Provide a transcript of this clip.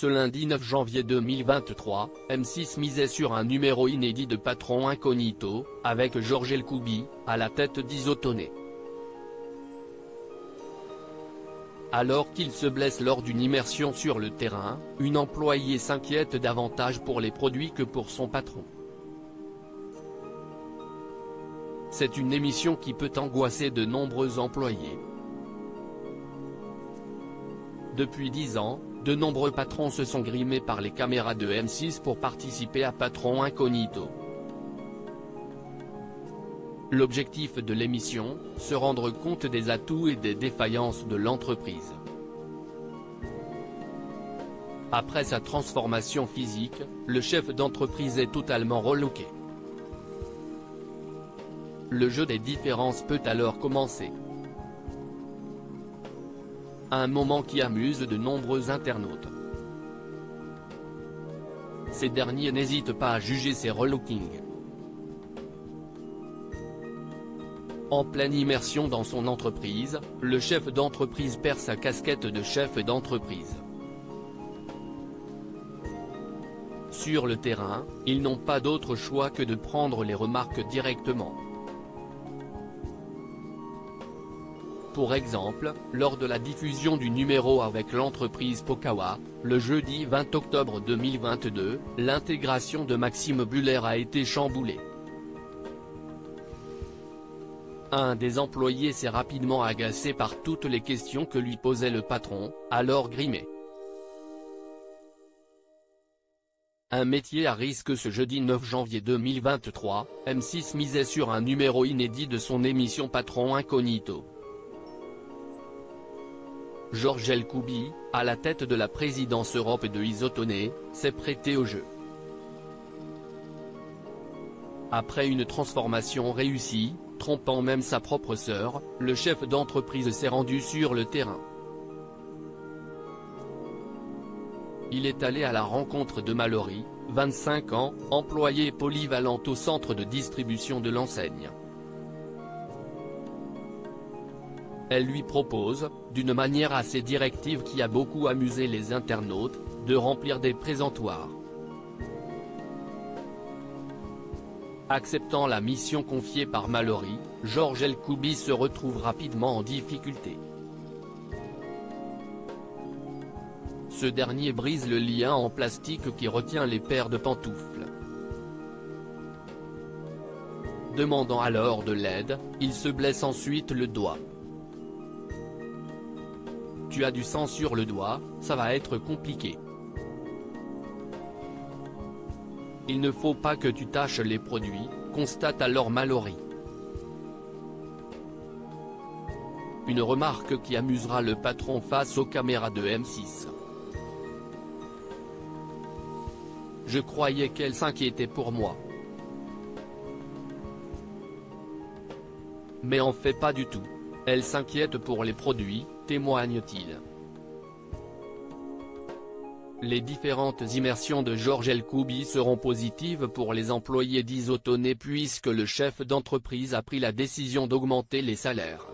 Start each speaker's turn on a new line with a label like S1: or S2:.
S1: Ce lundi 9 janvier 2023, M6 misait sur un numéro inédit de Patron Incognito, avec Georges Elkouby, à la tête d'Isotoné. Alors qu'il se blesse lors d'une immersion sur le terrain, une employée s'inquiète davantage pour les produits que pour son patron. C'est une émission qui peut angoisser de nombreux employés. Depuis 10 ans, de nombreux patrons se sont grimés par les caméras de M6 pour participer à Patron Incognito. L'objectif de l'émission, se rendre compte des atouts et des défaillances de l'entreprise. Après sa transformation physique, le chef d'entreprise est totalement relooké. Le jeu des différences peut alors commencer. Un moment qui amuse de nombreux internautes. Ces derniers n'hésitent pas à juger ces relookings. En pleine immersion dans son entreprise, le chef d'entreprise perd sa casquette de chef d'entreprise. Sur le terrain, ils n'ont pas d'autre choix que de prendre les remarques directement. Pour exemple, lors de la diffusion du numéro avec l'entreprise Pokawa, le jeudi 20 octobre 2022, l'intégration de Maxime Buller a été chamboulée. Un des employés s'est rapidement agacé par toutes les questions que lui posait le patron, alors grimé. Un métier à risque ce jeudi 9 janvier 2023, M6 misait sur un numéro inédit de son émission Patron Incognito. Georges Elkouby, à la tête de la présidence Europe de Isotoné, s'est prêté au jeu. Après une transformation réussie, trompant même sa propre sœur, le chef d'entreprise s'est rendu sur le terrain. Il est allé à la rencontre de Mallory, 25 ans, employée polyvalente au centre de distribution de l'enseigne. Elle lui propose, d'une manière assez directive qui a beaucoup amusé les internautes, de remplir des présentoirs. Acceptant la mission confiée par Mallory, Georges Elkouby se retrouve rapidement en difficulté. Ce dernier brise le lien en plastique qui retient les paires de pantoufles. Demandant alors de l'aide, il se blesse ensuite le doigt. Tu as du sang sur le doigt, ça va être compliqué. Il ne faut pas que tu tâches les produits, constate alors Mallory. Une remarque qui amusera le patron face aux caméras de M6. Je croyais qu'elle s'inquiétait pour moi. Mais en fait pas du tout. Elle s'inquiète pour les produits, témoigne-t-il. Les différentes immersions de Georges Elkouby seront positives pour les employés d'Isotoné puisque le chef d'entreprise a pris la décision d'augmenter les salaires.